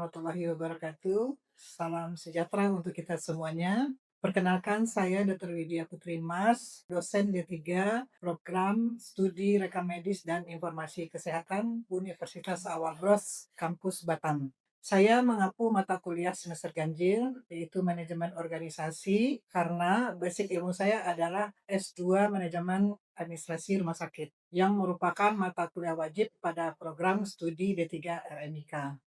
warahmatullahi wabarakatuh. Salam sejahtera untuk kita semuanya. Perkenalkan saya Dr. Widya Putri Mas, dosen D3 Program Studi Rekam Medis dan Informasi Kesehatan Universitas Awal Bros, Kampus Batam. Saya mengampu mata kuliah semester ganjil, yaitu Manajemen Organisasi, karena basic ilmu saya adalah S2 Manajemen Administrasi Rumah Sakit, yang merupakan mata kuliah wajib pada program studi D3 RMIK.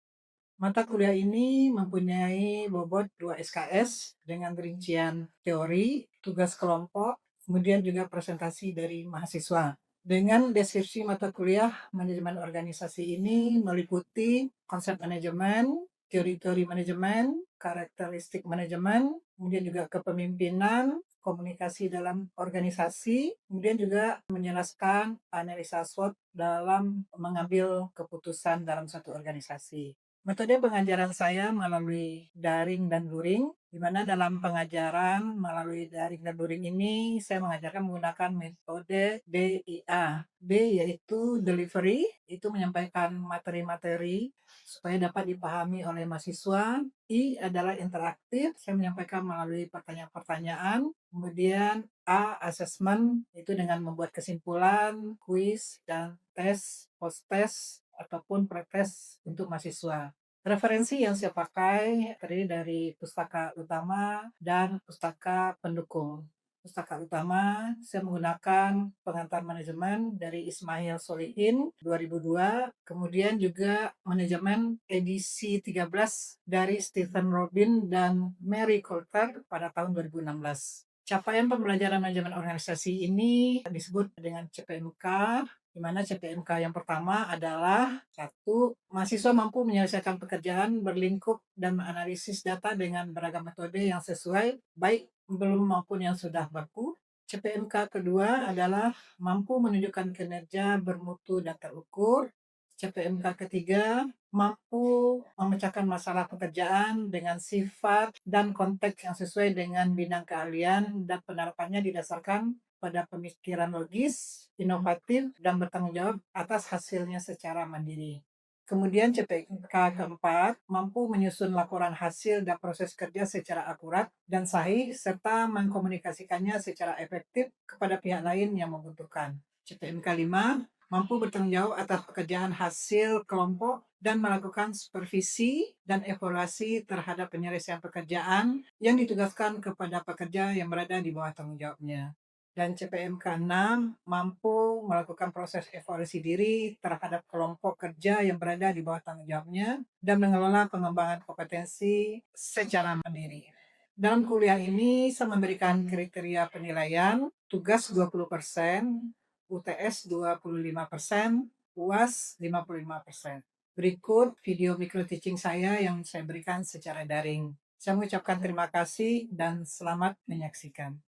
Mata kuliah ini mempunyai bobot 2 SKS dengan rincian teori, tugas kelompok, kemudian juga presentasi dari mahasiswa. Dengan deskripsi mata kuliah manajemen organisasi ini meliputi konsep manajemen, teori-teori manajemen, karakteristik manajemen, kemudian juga kepemimpinan, komunikasi dalam organisasi, kemudian juga menjelaskan analisa SWOT dalam mengambil keputusan dalam satu organisasi. Metode pengajaran saya melalui daring dan luring, di mana dalam pengajaran melalui daring dan luring ini saya mengajarkan menggunakan metode DIA. D yaitu delivery, itu menyampaikan materi-materi supaya dapat dipahami oleh mahasiswa. I adalah interaktif, saya menyampaikan melalui pertanyaan-pertanyaan. Kemudian A, assessment, itu dengan membuat kesimpulan, kuis, dan tes, post-tes, ataupun pretest untuk mahasiswa. Referensi yang saya pakai terdiri dari pustaka utama dan pustaka pendukung. Pustaka utama saya menggunakan pengantar manajemen dari Ismail Solihin 2002, kemudian juga manajemen edisi 13 dari Stephen Robin dan Mary Coulter pada tahun 2016. Capaian pembelajaran manajemen organisasi ini disebut dengan CPMK, di mana CPMK yang pertama adalah 1. Mahasiswa mampu menyelesaikan pekerjaan berlingkup dan menganalisis data dengan beragam metode yang sesuai, baik belum maupun yang sudah baku. CPMK kedua adalah mampu menunjukkan kinerja bermutu dan terukur. CPMK ketiga mampu memecahkan masalah pekerjaan dengan sifat dan konteks yang sesuai dengan bidang keahlian dan penerapannya didasarkan pada pemikiran logis, inovatif, dan bertanggung jawab atas hasilnya secara mandiri. Kemudian CPMK keempat mampu menyusun laporan hasil dan proses kerja secara akurat dan sahih serta mengkomunikasikannya secara efektif kepada pihak lain yang membutuhkan. CPMK 5 mampu bertanggung jawab atas pekerjaan hasil kelompok dan melakukan supervisi dan evaluasi terhadap penyelesaian pekerjaan yang ditugaskan kepada pekerja yang berada di bawah tanggung jawabnya. Dan CPMK 6 mampu melakukan proses evaluasi diri terhadap kelompok kerja yang berada di bawah tanggung jawabnya dan mengelola pengembangan kompetensi secara mandiri. Dalam kuliah ini saya memberikan kriteria penilaian, tugas 20%, UTS 25%, UAS 55%. Berikut video micro teaching saya yang saya berikan secara daring. Saya mengucapkan terima kasih dan selamat menyaksikan.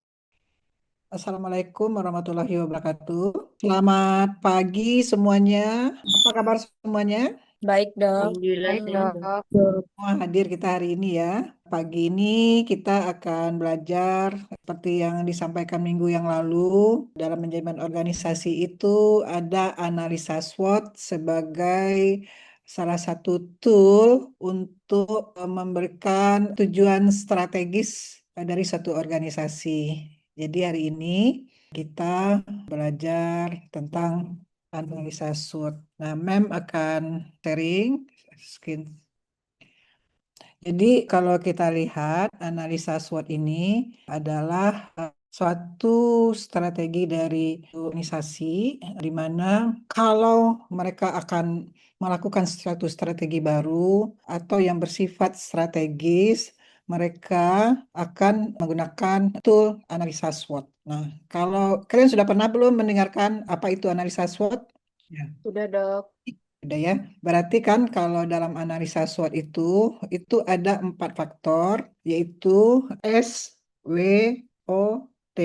Assalamualaikum warahmatullahi wabarakatuh. Selamat pagi semuanya. Apa kabar semuanya? Baik, Dok. Alhamdulillah, Baik, Dok. Semua hadir kita hari ini ya. Pagi ini kita akan belajar seperti yang disampaikan minggu yang lalu. Dalam manajemen organisasi itu ada analisa SWOT sebagai salah satu tool untuk memberikan tujuan strategis dari suatu organisasi. Jadi hari ini kita belajar tentang analisa SWOT. Nah, Mem akan sharing screen. Jadi kalau kita lihat analisa SWOT ini adalah suatu strategi dari organisasi di mana kalau mereka akan melakukan suatu strategi baru atau yang bersifat strategis, mereka akan menggunakan tool analisa SWOT. Nah, kalau kalian sudah pernah belum mendengarkan apa itu analisa SWOT? Ya. Sudah, Dok. Udah ya, berarti kan kalau dalam analisa SWOT itu ada 4 faktor, yaitu S, W, O, T.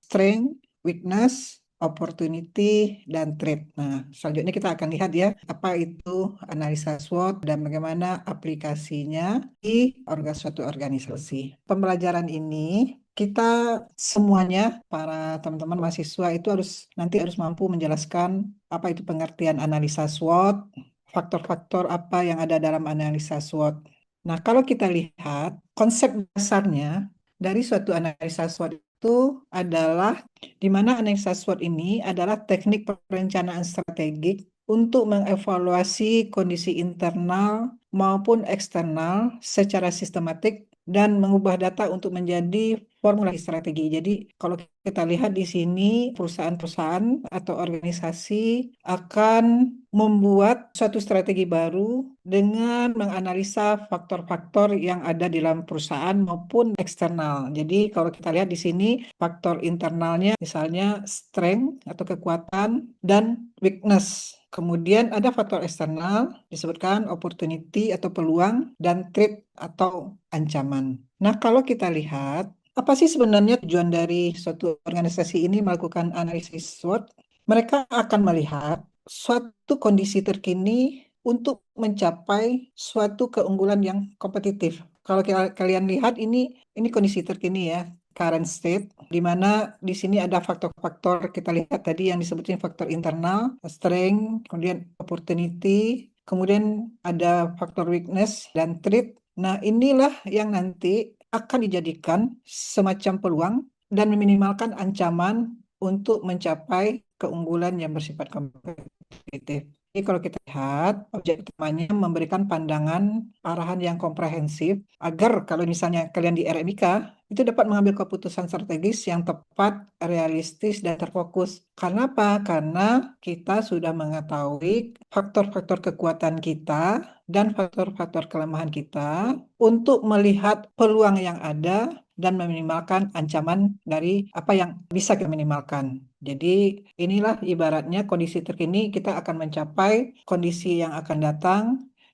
Strength, weakness, opportunity, dan threat. Nah, selanjutnya kita akan lihat ya, apa itu analisa SWOT dan bagaimana aplikasinya di suatu organisasi. Pembelajaran ini kita semuanya, para teman-teman mahasiswa itu nanti harus mampu menjelaskan apa itu pengertian analisa SWOT, faktor-faktor apa yang ada dalam analisa SWOT. Nah, kalau kita lihat konsep dasarnya dari suatu analisa SWOT itu adalah di mana analisa SWOT ini adalah teknik perencanaan strategik untuk mengevaluasi kondisi internal maupun eksternal secara sistematik dan mengubah data untuk menjadi formulasi strategi. Jadi, kalau kita lihat di sini, perusahaan-perusahaan atau organisasi akan membuat suatu strategi baru dengan menganalisa faktor-faktor yang ada di dalam perusahaan maupun eksternal. Jadi, kalau kita lihat di sini, faktor internalnya misalnya strength atau kekuatan dan weakness. Kemudian ada faktor eksternal, disebutkan opportunity atau peluang, dan threat atau ancaman. Nah, kalau kita lihat, apa sih sebenarnya tujuan dari suatu organisasi ini melakukan analisis SWOT? Mereka akan melihat suatu kondisi terkini untuk mencapai suatu keunggulan yang kompetitif. Kalau kalian lihat ini kondisi terkini ya, current state, di mana di sini ada faktor-faktor kita lihat tadi yang disebutin faktor internal, strength, kemudian opportunity, kemudian ada faktor weakness dan threat. Nah, inilah yang nanti akan dijadikan semacam peluang dan meminimalkan ancaman untuk mencapai keunggulan yang bersifat kompetitif. Jadi kalau kita lihat, objek utamanya memberikan pandangan arahan yang komprehensif agar kalau misalnya kalian di RMIK, itu dapat mengambil keputusan strategis yang tepat, realistis, dan terfokus. Karena apa? Karena kita sudah mengetahui faktor-faktor kekuatan kita dan faktor-faktor kelemahan kita untuk melihat peluang yang ada dan meminimalkan ancaman dari apa yang bisa kita minimalkan. Jadi inilah ibaratnya kondisi terkini kita akan mencapai kondisi yang akan datang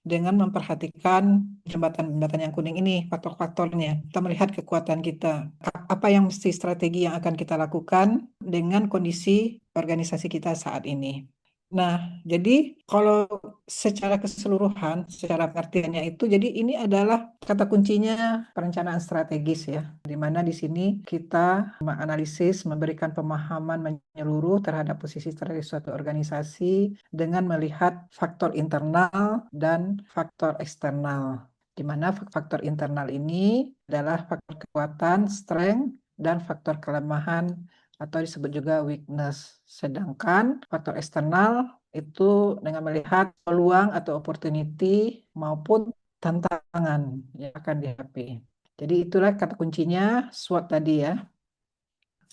dengan memperhatikan jembatan-jembatan yang kuning ini, faktor-faktornya. Kita melihat kekuatan kita. Apa yang mesti strategi yang akan kita lakukan dengan kondisi organisasi kita saat ini. Nah, jadi kalau secara keseluruhan, secara pengertiannya itu, jadi ini adalah kata kuncinya perencanaan strategis ya, di mana di sini kita menganalisis, memberikan pemahaman menyeluruh terhadap posisi strategis suatu organisasi dengan melihat faktor internal dan faktor eksternal. Di mana faktor internal ini adalah faktor kekuatan, strength, dan faktor kelemahan atau disebut juga weakness. Sedangkan faktor eksternal itu dengan melihat peluang atau opportunity maupun tantangan yang akan dihadapi. Jadi itulah kata kuncinya SWOT tadi ya.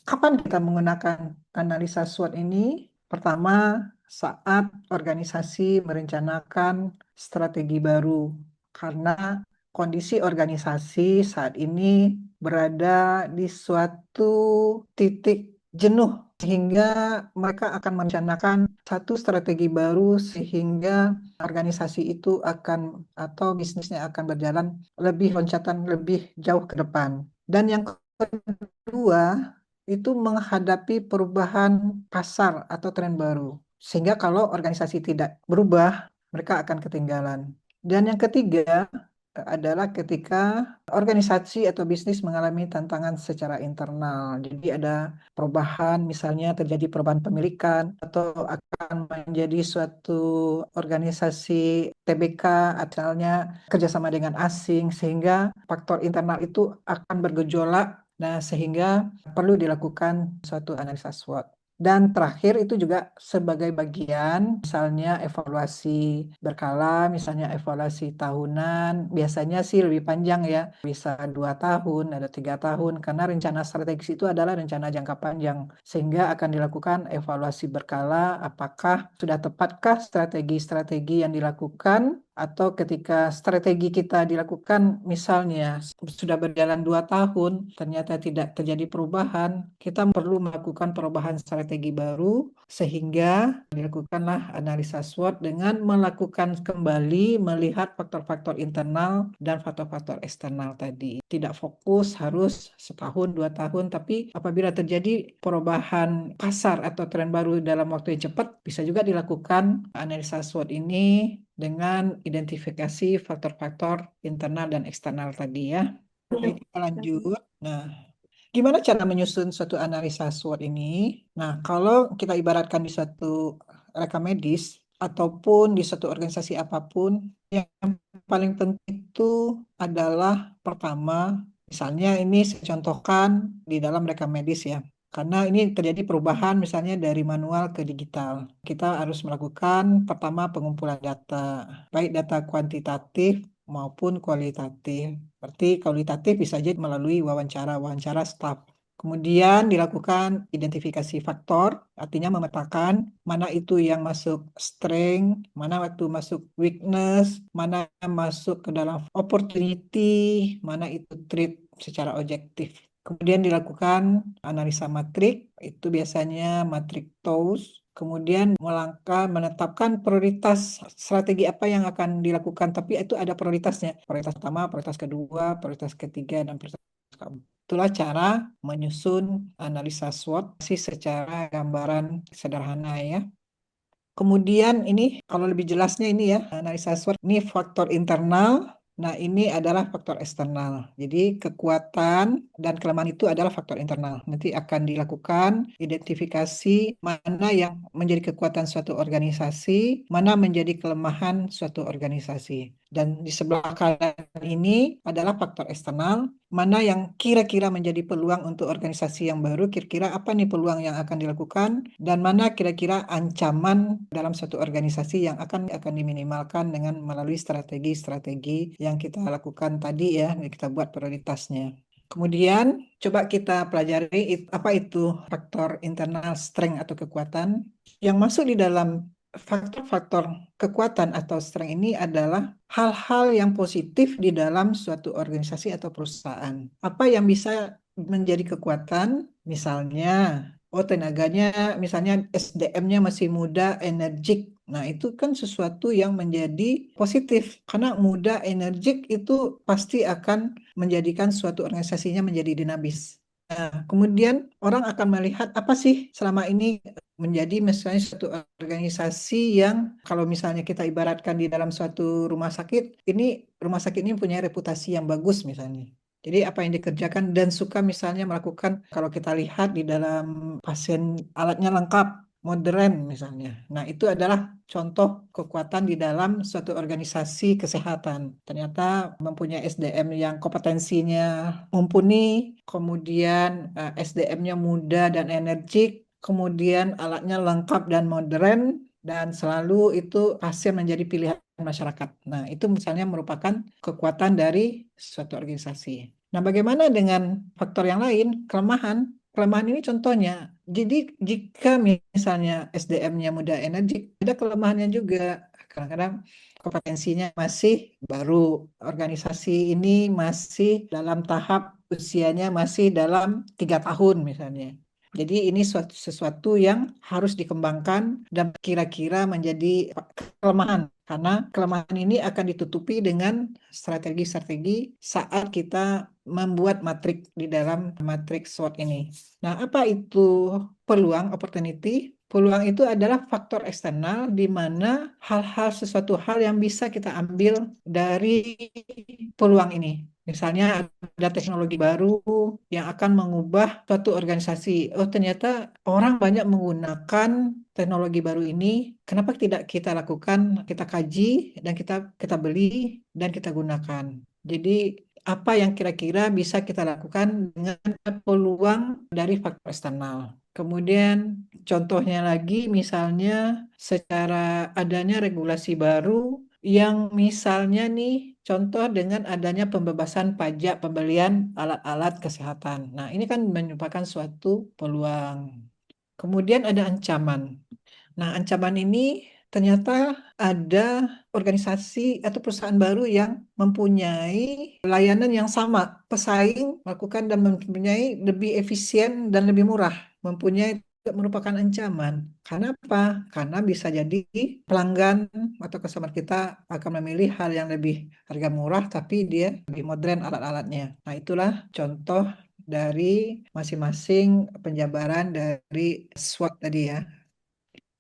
Kapan kita menggunakan analisa SWOT ini? Pertama, saat organisasi merencanakan strategi baru. Karena kondisi organisasi saat ini berada di suatu titik jenuh sehingga mereka akan merencanakan satu strategi baru sehingga organisasi itu akan atau bisnisnya akan berjalan lebih loncatan lebih jauh ke depan. Dan yang kedua, itu menghadapi perubahan pasar atau tren baru. Sehingga kalau organisasi tidak berubah, mereka akan ketinggalan. Dan yang ketiga adalah ketika organisasi atau bisnis mengalami tantangan secara internal. Jadi ada perubahan, misalnya terjadi perubahan pemilikan atau akan menjadi suatu organisasi TBK, asalnya kerjasama dengan asing, sehingga faktor internal itu akan bergejolak. Nah, sehingga perlu dilakukan suatu analisa SWOT. Dan terakhir itu juga sebagai bagian, misalnya evaluasi berkala, misalnya evaluasi tahunan, biasanya sih lebih panjang ya, bisa 2 tahun, ada 3 tahun, karena rencana strategis itu adalah rencana jangka panjang, sehingga akan dilakukan evaluasi berkala, apakah sudah tepatkah strategi-strategi yang dilakukan, atau ketika strategi kita dilakukan misalnya sudah berjalan 2 tahun, ternyata tidak terjadi perubahan, kita perlu melakukan perubahan strategi baru sehingga dilakukanlah analisa SWOT dengan melakukan kembali melihat faktor-faktor internal dan faktor-faktor eksternal tadi. Tidak fokus harus setahun, 2 tahun, tapi apabila terjadi perubahan pasar atau tren baru dalam waktu yang cepat, bisa juga dilakukan analisa SWOT ini dengan identifikasi faktor-faktor internal dan eksternal tadi ya. Oke, kita lanjut. Nah, gimana cara menyusun suatu analisa SWOT ini? Nah, kalau kita ibaratkan di suatu rekam medis, ataupun di suatu organisasi apapun, yang paling penting itu adalah pertama, misalnya ini saya contohkan di dalam rekam medis ya. Karena ini terjadi perubahan misalnya dari manual ke digital. Kita harus melakukan pertama pengumpulan data, baik data kuantitatif maupun kualitatif. Berarti kualitatif bisa saja melalui wawancara staf. Kemudian dilakukan identifikasi faktor, artinya memetakan mana itu yang masuk strength, mana waktu masuk weakness, mana masuk ke dalam opportunity, mana itu threat secara objektif. Kemudian dilakukan analisa matrik, itu biasanya matrik TOWS. Kemudian menetapkan prioritas strategi apa yang akan dilakukan, tapi itu ada prioritasnya. Prioritas pertama, prioritas kedua, prioritas ketiga, dan prioritas keempat. Itulah cara menyusun analisa SWOT secara gambaran sederhana ya. Kemudian ini kalau lebih jelasnya ini ya, analisa SWOT ini faktor internal. Nah, ini adalah faktor eksternal. Jadi, kekuatan dan kelemahan itu adalah faktor internal. Nanti akan dilakukan identifikasi mana yang menjadi kekuatan suatu organisasi, mana menjadi kelemahan suatu organisasi. Dan di sebelah kanan ini adalah faktor eksternal, mana yang kira-kira menjadi peluang untuk organisasi yang baru, kira-kira apa nih peluang yang akan dilakukan, dan mana kira-kira ancaman dalam suatu organisasi yang akan diminimalkan dengan melalui strategi-strategi yang kita lakukan tadi ya, yang kita buat prioritasnya. Kemudian coba kita pelajari apa itu faktor internal strength atau kekuatan. Yang masuk di dalam faktor-faktor kekuatan atau strength ini adalah hal-hal yang positif di dalam suatu organisasi atau perusahaan. Apa yang bisa menjadi kekuatan? Misalnya, oh tenaganya, misalnya SDM-nya masih muda, energik. Nah, itu kan sesuatu yang menjadi positif. Karena muda, energik itu pasti akan menjadikan suatu organisasinya menjadi dinamis. Nah, kemudian orang akan melihat apa sih selama ini menjadi misalnya suatu organisasi yang kalau misalnya kita ibaratkan di dalam suatu rumah sakit, ini rumah sakit ini punya reputasi yang bagus misalnya. Jadi apa yang dikerjakan dan suka misalnya melakukan kalau kita lihat di dalam pasien alatnya lengkap, modern misalnya. Nah, itu adalah contoh kekuatan di dalam suatu organisasi kesehatan. Ternyata mempunyai SDM yang kompetensinya mumpuni, kemudian SDM-nya muda dan energik, kemudian alatnya lengkap dan modern, dan selalu itu pasien menjadi pilihan masyarakat. Nah, itu misalnya merupakan kekuatan dari suatu organisasi. Nah, bagaimana dengan faktor yang lain, kelemahan? Kelemahan ini contohnya. Jadi, jika misalnya SDM-nya muda energik, ada kelemahannya juga. Kadang-kadang kompetensinya masih baru. Organisasi ini masih dalam tahap usianya masih dalam 3 tahun misalnya. Jadi ini sesuatu yang harus dikembangkan dan kira-kira menjadi kelemahan. Karena kelemahan ini akan ditutupi dengan strategi-strategi saat kita membuat matrik di dalam matrik SWOT ini. Nah, apa itu peluang, opportunity? Peluang itu adalah faktor eksternal di mana sesuatu hal yang bisa kita ambil dari peluang ini. Misalnya ada teknologi baru yang akan mengubah suatu organisasi. Oh, ternyata orang banyak menggunakan teknologi baru ini. Kenapa tidak kita lakukan, kita kaji, dan kita beli, dan kita gunakan. Jadi, apa yang kira-kira bisa kita lakukan dengan peluang dari faktor eksternal. Kemudian contohnya lagi misalnya secara adanya regulasi baru yang misalnya nih contoh dengan adanya pembebasan pajak pembelian alat-alat kesehatan. Nah, ini kan merupakan suatu peluang. Kemudian ada ancaman. Nah, ancaman ini ternyata ada organisasi atau perusahaan baru yang mempunyai layanan yang sama, pesaing melakukan dan mempunyai lebih efisien dan lebih murah, mempunyai merupakan ancaman. Karena apa? Karena bisa jadi pelanggan atau customer kita akan memilih hal yang lebih harga murah, tapi dia lebih modern alat-alatnya. Nah, itulah contoh dari masing-masing penjabaran dari SWOT tadi ya.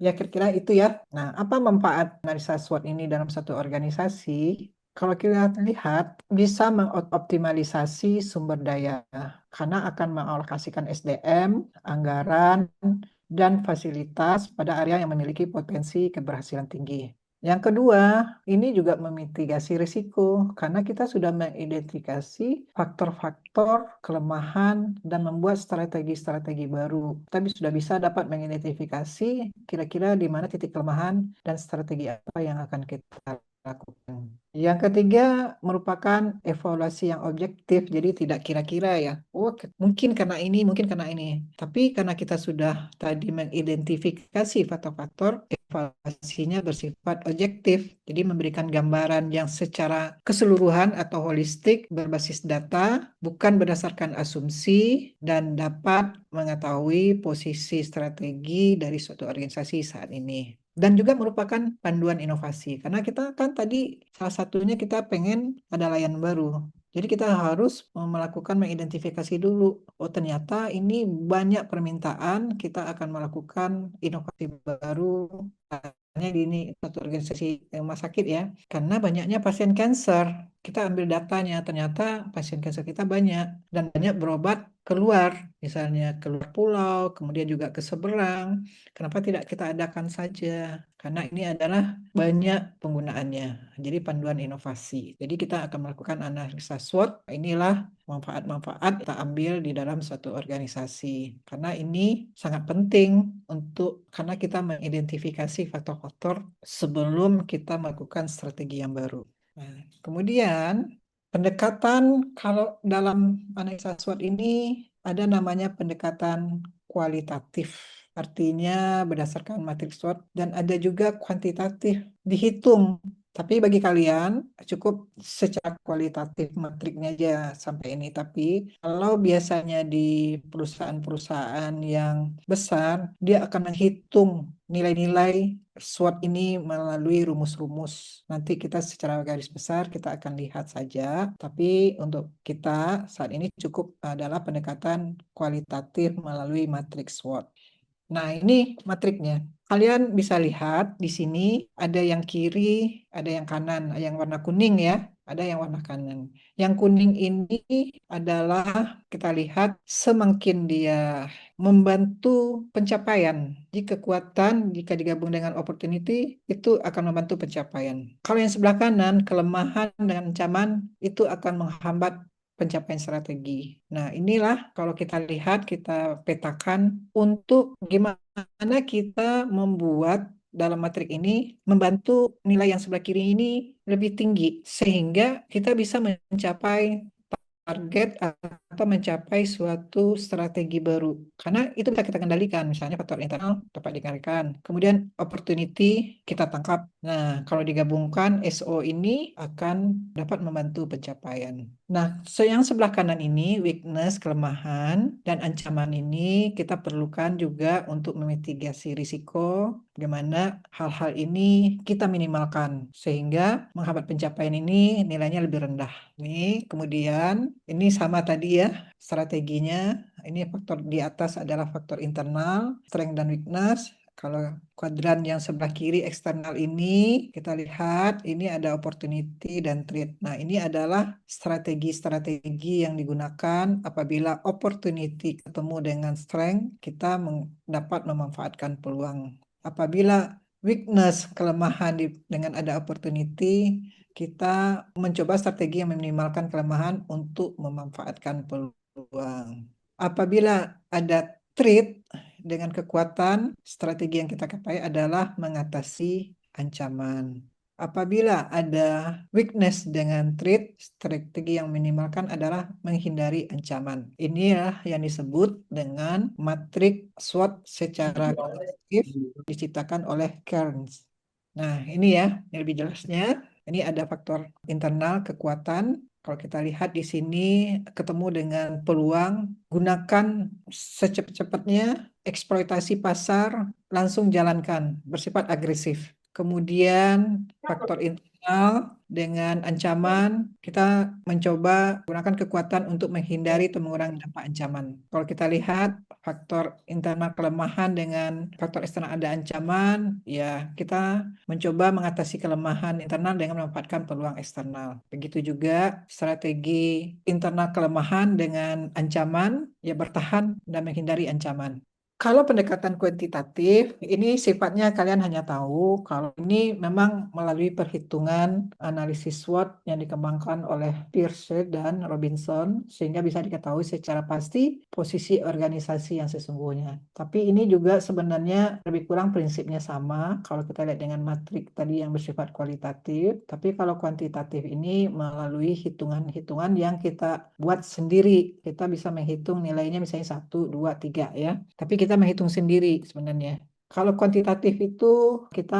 Ya, kira-kira itu ya. Nah, apa manfaat analisa SWOT ini dalam satu organisasi? Kalau kita lihat, bisa mengoptimalisasi sumber daya karena akan mengalokasikan SDM, anggaran, dan fasilitas pada area yang memiliki potensi keberhasilan tinggi. Yang kedua, ini juga memitigasi risiko karena kita sudah mengidentifikasi faktor-faktor kelemahan dan membuat strategi-strategi baru. Kita sudah bisa dapat mengidentifikasi kira-kira di mana titik kelemahan dan strategi apa yang akan kita lakukan. Yang ketiga merupakan evaluasi yang objektif, jadi tidak kira-kira ya. Oh, mungkin karena ini, mungkin karena ini. Tapi karena kita sudah tadi mengidentifikasi faktor-faktor, evaluasinya bersifat objektif. Jadi memberikan gambaran yang secara keseluruhan atau holistik berbasis data, bukan berdasarkan asumsi, dan dapat mengetahui posisi strategi dari suatu organisasi saat ini. Dan juga merupakan panduan inovasi. Karena kita kan tadi salah satunya kita pengen ada layanan baru. Jadi kita harus melakukan mengidentifikasi dulu. Oh ternyata ini banyak permintaan, kita akan melakukan inovasi baru. Misalnya di ini satu organisasi rumah sakit ya. Karena banyaknya pasien kanker. Kita ambil datanya, ternyata pasien kanker kita banyak. Dan banyak berobat keluar. Misalnya keluar pulau, kemudian juga ke seberang. Kenapa tidak kita adakan saja? Karena ini adalah banyak penggunaannya. Jadi panduan inovasi. Jadi kita akan melakukan analisa SWOT. Inilah manfaat-manfaat kita ambil di dalam suatu organisasi. Karena ini sangat penting karena kita mengidentifikasi faktor-faktor sebelum kita melakukan strategi yang baru. Nah, kemudian pendekatan kalau dalam analisa SWOT ini ada namanya pendekatan kualitatif. Artinya berdasarkan matriks SWOT dan ada juga kuantitatif, dihitung. Tapi bagi kalian cukup secara kualitatif matriknya aja sampai ini. Tapi kalau biasanya di perusahaan-perusahaan yang besar, dia akan menghitung nilai-nilai SWOT ini melalui rumus-rumus. Nanti kita secara garis besar kita akan lihat saja. Tapi untuk kita saat ini cukup adalah pendekatan kualitatif melalui matriks SWOT. Nah, ini matriknya. Kalian bisa lihat di sini ada yang kiri, ada yang kanan, ada yang warna kuning ya, ada yang warna kanan. Yang kuning ini adalah kita lihat semakin dia membantu pencapaian. Jika kekuatan, jika digabung dengan opportunity, itu akan membantu pencapaian. Kalau yang sebelah kanan, kelemahan dan ancaman, itu akan menghambat pencapaian strategi. Nah, inilah kalau kita lihat, kita petakan untuk gimana kita membuat dalam matrik ini membantu nilai yang sebelah kiri ini lebih tinggi sehingga kita bisa mencapai target atau mencapai suatu strategi baru. Karena itu bisa kita kendalikan, misalnya faktor internal dapat dikendalikan. Kemudian opportunity kita tangkap. Nah, kalau digabungkan SO ini akan dapat membantu pencapaian. Nah, yang sebelah kanan ini weakness, kelemahan, dan ancaman ini kita perlukan juga untuk memitigasi risiko. Bagaimana hal-hal ini kita minimalkan sehingga menghambat pencapaian ini nilainya lebih rendah. Ini kemudian ini sama tadi ya strateginya. Ini faktor di atas adalah faktor internal, strength dan weakness. Kalau kuadran yang sebelah kiri eksternal ini kita lihat ini ada opportunity dan threat. Nah, ini adalah strategi-strategi yang digunakan apabila opportunity ketemu dengan strength, kita dapat memanfaatkan peluang. Apabila weakness, kelemahan dengan ada opportunity, kita mencoba strategi yang meminimalkan kelemahan untuk memanfaatkan peluang. Apabila ada threat dengan kekuatan, strategi yang kita capai adalah mengatasi ancaman. Apabila ada weakness dengan threat, strategi yang minimalkan adalah menghindari ancaman. Inilah yang disebut dengan matrik SWOT secara kualitatif diciptakan oleh Kearns. Nah, ini ya yang lebih jelasnya. Ini ada faktor internal kekuatan. Kalau kita lihat di sini ketemu dengan peluang, gunakan secepat-cepatnya, eksploitasi pasar, langsung jalankan, bersifat agresif. Kemudian faktor internal dengan ancaman, kita mencoba gunakan kekuatan untuk menghindari atau mengurangi dampak ancaman. Kalau kita lihat faktor internal kelemahan dengan faktor eksternal ada ancaman, ya kita mencoba mengatasi kelemahan internal dengan memanfaatkan peluang eksternal. Begitu juga strategi internal kelemahan dengan ancaman, ya bertahan dan menghindari ancaman. Kalau pendekatan kuantitatif, ini sifatnya kalian hanya tahu kalau ini memang melalui perhitungan analisis SWOT yang dikembangkan oleh Pearce dan Robinson, sehingga bisa diketahui secara pasti posisi organisasi yang sesungguhnya. Tapi ini juga sebenarnya lebih kurang prinsipnya sama kalau kita lihat dengan matrik tadi yang bersifat kualitatif, tapi kalau kuantitatif ini melalui hitungan-hitungan yang kita buat sendiri. Kita bisa menghitung nilainya misalnya 1, 2, 3 ya. Tapi kita menghitung sendiri sebenarnya. Kalau kuantitatif itu kita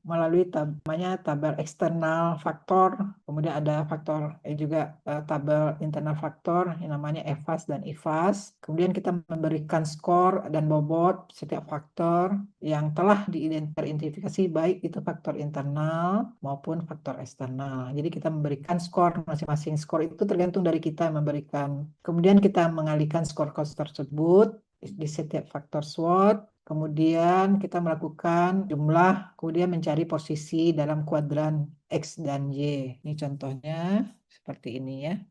melalui namanya tabel eksternal faktor, kemudian ada faktor juga tabel internal faktor yang namanya EVAS dan IVAS. Kemudian kita memberikan skor dan bobot setiap faktor yang telah diidentifikasi baik itu faktor internal maupun faktor eksternal. Jadi kita memberikan skor masing-masing. Skor itu tergantung dari kita yang memberikan. Kemudian kita mengalihkan skor tersebut di setiap faktor SWOT, kemudian kita melakukan jumlah, kemudian mencari posisi dalam kuadran X dan Y. Ini contohnya seperti ini ya.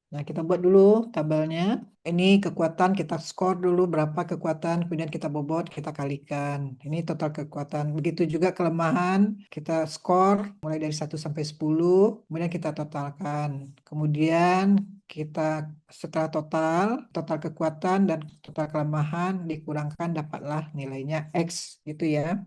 Nah, kita buat dulu tabelnya. Ini kekuatan, kita skor dulu berapa kekuatan, kemudian kita bobot, kita kalikan. Ini total kekuatan. Begitu juga kelemahan, kita skor mulai dari 1 sampai 10, kemudian kita totalkan. Kemudian kita setelah total kekuatan dan total kelemahan dikurangkan, dapatlah nilainya X gitu ya.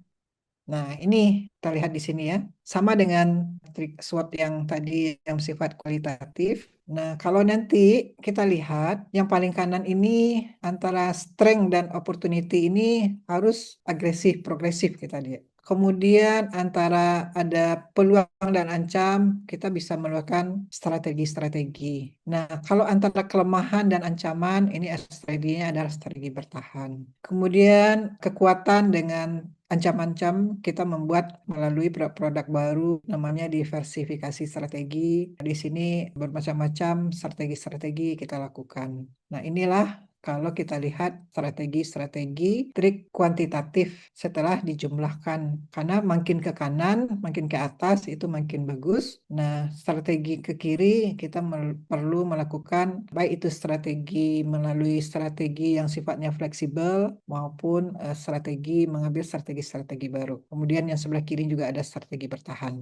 Nah, ini kita lihat di sini ya. Sama dengan trik SWOT yang tadi yang sifat kualitatif. Nah, kalau nanti kita lihat yang paling kanan ini antara strength dan opportunity ini harus agresif, progresif kita lihat. Kemudian antara ada peluang dan ancam, kita bisa melakukan strategi-strategi. Nah, kalau antara kelemahan dan ancaman, ini strateginya adalah strategi bertahan. Kemudian kekuatan dengan ancam-ancam kita membuat melalui produk baru namanya diversifikasi strategi. Di sini bermacam-macam strategi-strategi kita lakukan. Nah, inilah kalau kita lihat strategi-strategi trik kuantitatif setelah dijumlahkan. Karena makin ke kanan, makin ke atas itu makin bagus. Nah, strategi ke kiri kita perlu melakukan baik itu strategi melalui strategi yang sifatnya fleksibel maupun strategi mengambil strategi-strategi baru. Kemudian yang sebelah kiri juga ada strategi bertahan.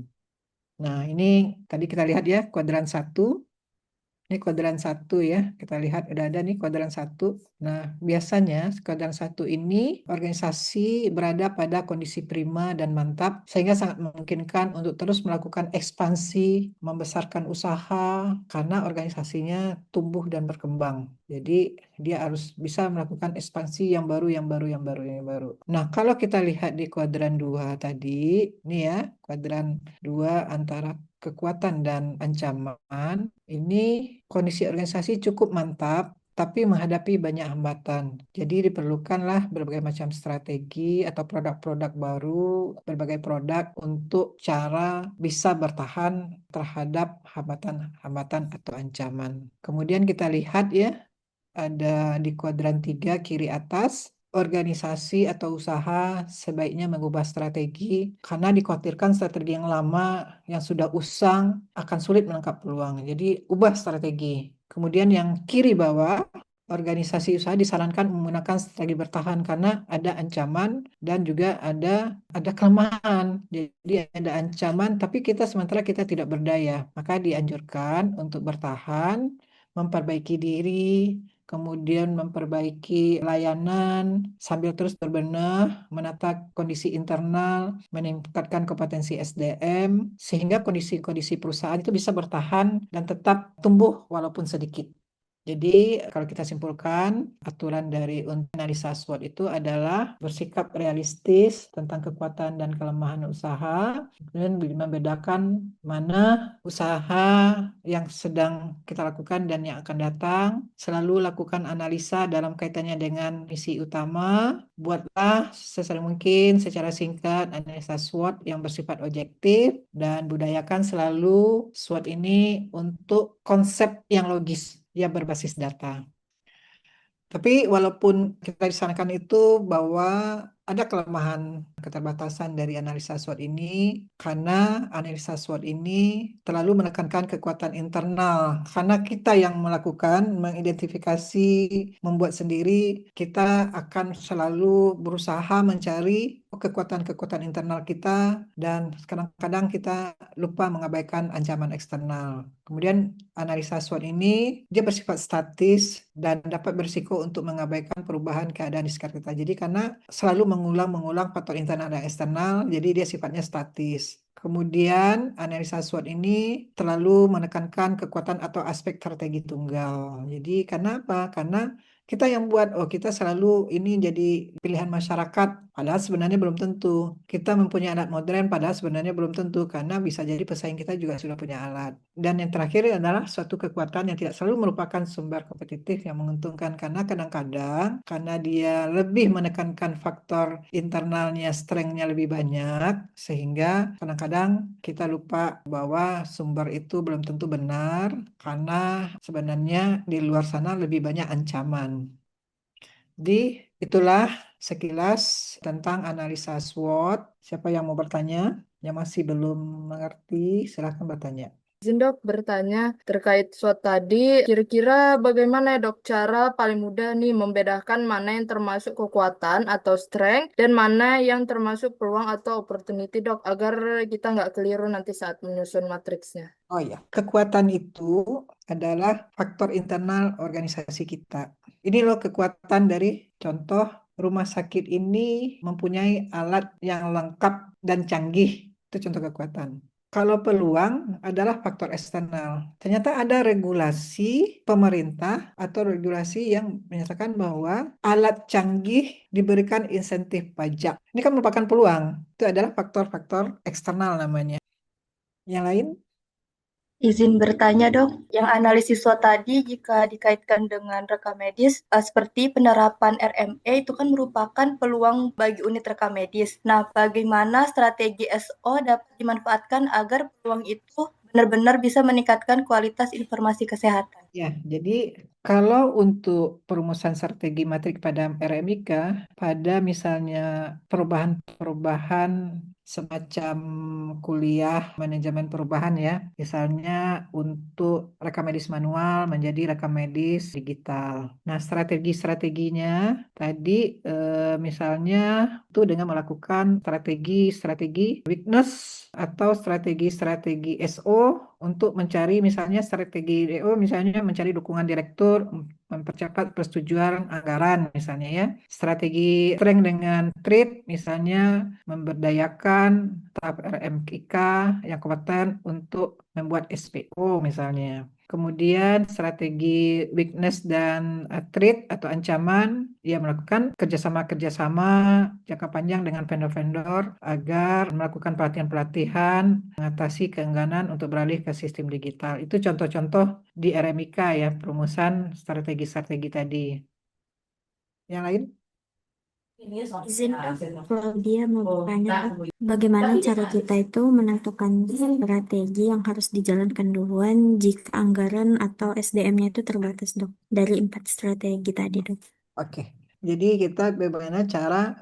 Nah, ini tadi kita lihat ya kuadran 1. Ini kuadran 1 ya, kita lihat udah ada nih kuadran 1. Nah, biasanya kuadran 1 ini organisasi berada pada kondisi prima dan mantap, sehingga sangat memungkinkan untuk terus melakukan ekspansi, membesarkan usaha, karena organisasinya tumbuh dan berkembang. Jadi, dia harus bisa melakukan ekspansi yang baru, yang baru, yang baru, yang baru. Nah, kalau kita lihat di kuadran 2 tadi, ini ya, kuadran 2 antara kekuatan dan ancaman, ini kondisi organisasi cukup mantap, tapi menghadapi banyak hambatan. Jadi diperlukanlah berbagai macam strategi atau produk-produk baru, berbagai produk untuk cara bisa bertahan terhadap hambatan-hambatan atau ancaman. Kemudian kita lihat ya, ada di kuadran 3 kiri atas, organisasi atau usaha sebaiknya mengubah strategi karena dikhawatirkan strategi yang lama yang sudah usang akan sulit menangkap peluang. Jadi ubah strategi. Kemudian yang kiri bawah, organisasi usaha disarankan menggunakan strategi bertahan karena ada ancaman dan juga ada kelemahan. Jadi ada ancaman tapi sementara kita tidak berdaya. Maka dianjurkan untuk bertahan, memperbaiki diri, kemudian memperbaiki layanan sambil terus berbenah, menata kondisi internal, meningkatkan kompetensi SDM, sehingga kondisi-kondisi perusahaan itu bisa bertahan dan tetap tumbuh walaupun sedikit. Jadi, kalau kita simpulkan, aturan dari analisa SWOT itu adalah bersikap realistis tentang kekuatan dan kelemahan usaha, dan membedakan mana usaha yang sedang kita lakukan dan yang akan datang. Selalu lakukan analisa dalam kaitannya dengan misi utama. Buatlah sesering mungkin secara singkat analisa SWOT yang bersifat objektif, dan budayakan selalu SWOT ini untuk konsep yang logis yang berbasis data. Tapi walaupun kita disarankan itu bahwa ada kelemahan keterbatasan dari analisa SWOT ini karena analisa SWOT ini terlalu menekankan kekuatan internal. Karena kita yang melakukan, mengidentifikasi, membuat sendiri, kita akan selalu berusaha mencari kekuatan-kekuatan internal kita dan kadang-kadang kita lupa mengabaikan ancaman eksternal. Kemudian analisa SWOT ini dia bersifat statis dan dapat berisiko untuk mengabaikan perubahan keadaan di sekitar kita. Jadi karena selalu mengulang-mengulang faktor internal dan eksternal, jadi dia sifatnya statis. Kemudian analisa SWOT ini terlalu menekankan kekuatan atau aspek strategi tunggal. Jadi karena apa? Karena kita yang buat, oh kita selalu ini jadi pilihan masyarakat, padahal sebenarnya belum tentu. Kita mempunyai alat modern, padahal sebenarnya belum tentu, karena bisa jadi pesaing kita juga sudah punya alat. Dan yang terakhir adalah suatu kekuatan yang tidak selalu merupakan sumber kompetitif yang menguntungkan, karena kadang-kadang karena dia lebih menekankan faktor internalnya, strength-nya lebih banyak, sehingga kadang-kadang kita lupa bahwa sumber itu belum tentu benar, karena sebenarnya di luar sana lebih banyak ancaman. Jadi itulah sekilas tentang analisa SWOT. Siapa yang mau bertanya? Yang masih belum mengerti, silahkan bertanya. Izin dok bertanya terkait SWOT tadi, kira-kira bagaimana ya dok cara paling mudah nih membedakan mana yang termasuk kekuatan atau strength dan mana yang termasuk peluang atau opportunity dok, agar kita nggak keliru nanti saat menyusun matriksnya. Oh ya, kekuatan itu adalah faktor internal organisasi kita. Ini loh kekuatan dari contoh rumah sakit ini mempunyai alat yang lengkap dan canggih. Itu contoh kekuatan. Kalau peluang adalah faktor eksternal. Ternyata ada regulasi pemerintah atau regulasi yang menyatakan bahwa alat canggih diberikan insentif pajak. Ini kan merupakan peluang. Itu adalah faktor-faktor eksternal namanya. Yang lain? Izin bertanya dok, yang analisis SWOT tadi jika dikaitkan dengan rekam medis seperti penerapan RME itu kan merupakan peluang bagi unit rekam medis. Nah, bagaimana strategi SO dapat dimanfaatkan agar peluang itu benar-benar bisa meningkatkan kualitas informasi kesehatan? Ya, jadi kalau untuk perumusan strategi matrik pada RMIK, pada misalnya perubahan-perubahan semacam kuliah manajemen perubahan ya, misalnya untuk rekam medis manual menjadi rekam medis digital. Nah, strategi-strateginya tadi misalnya itu dengan melakukan strategi-strategi weakness atau strategi-strategi SO untuk mencari misalnya strategi DO misalnya mencari dukungan direktur, mempercepat persetujuan anggaran misalnya ya. Strategi strength dengan trade misalnya memberdayakan staf RMIK yang kompeten untuk membuat SPO misalnya. Kemudian strategi weakness dan threat atau ancaman, ia melakukan kerjasama-kerjasama jangka panjang dengan vendor-vendor agar melakukan pelatihan-pelatihan mengatasi keengganan untuk beralih ke sistem digital. Itu contoh-contoh di RMIK ya, perumusan strategi-strategi tadi. Yang lain? Izin dok, Claudia mau bertanya dok, bagaimana cara kita itu menentukan strategi yang harus dijalankan duluan jika anggaran atau SDM-nya itu terbatas dok, dari 4 strategi tadi dok. Oke. Jadi kita bagaimana cara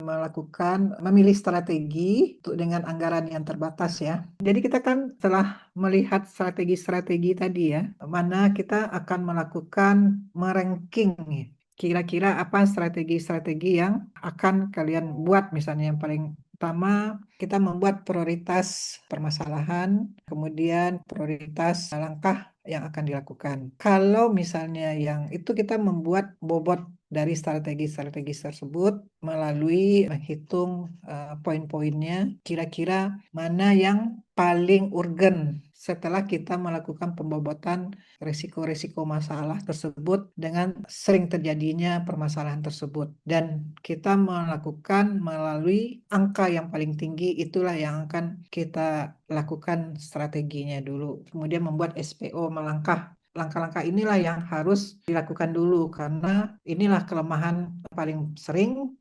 memilih strategi untuk dengan anggaran yang terbatas ya. Jadi kita kan telah melihat strategi-strategi tadi ya, mana kita akan melakukan meranking nih. Kira-kira apa strategi-strategi yang akan kalian buat misalnya yang paling pertama kita membuat prioritas permasalahan, kemudian prioritas langkah yang akan dilakukan. Kalau misalnya yang itu kita membuat bobot dari strategi-strategi tersebut melalui menghitung poin-poinnya, kira-kira mana yang paling urgen setelah kita melakukan pembobotan risiko-risiko masalah tersebut dengan sering terjadinya permasalahan tersebut. Dan kita melakukan melalui angka yang paling tinggi, itulah yang akan kita lakukan strateginya dulu. Kemudian membuat SPO langkah-langkah inilah yang harus dilakukan dulu karena inilah kelemahan paling sering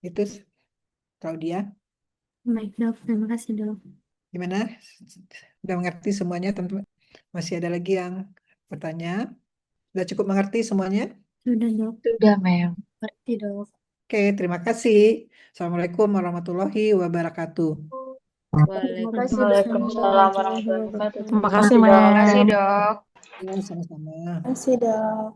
itu. Claudia, Baik dok, terima kasih dok. gimana? Sudah mengerti semuanya, teman-teman? Masih ada lagi yang bertanya? Sudah cukup mengerti semuanya? Sudah dok. Sudah, Mem. Ngerti dok. Oke, terima kasih. Assalamualaikum warahmatullahi wabarakatuh. Terima kasih, Dok. Waalaikumsalam warahmatullahi wabarakatuh. Terima kasih, Terima kasih, Mem. Dok. Ya, sama-sama. Terima kasih, Dok.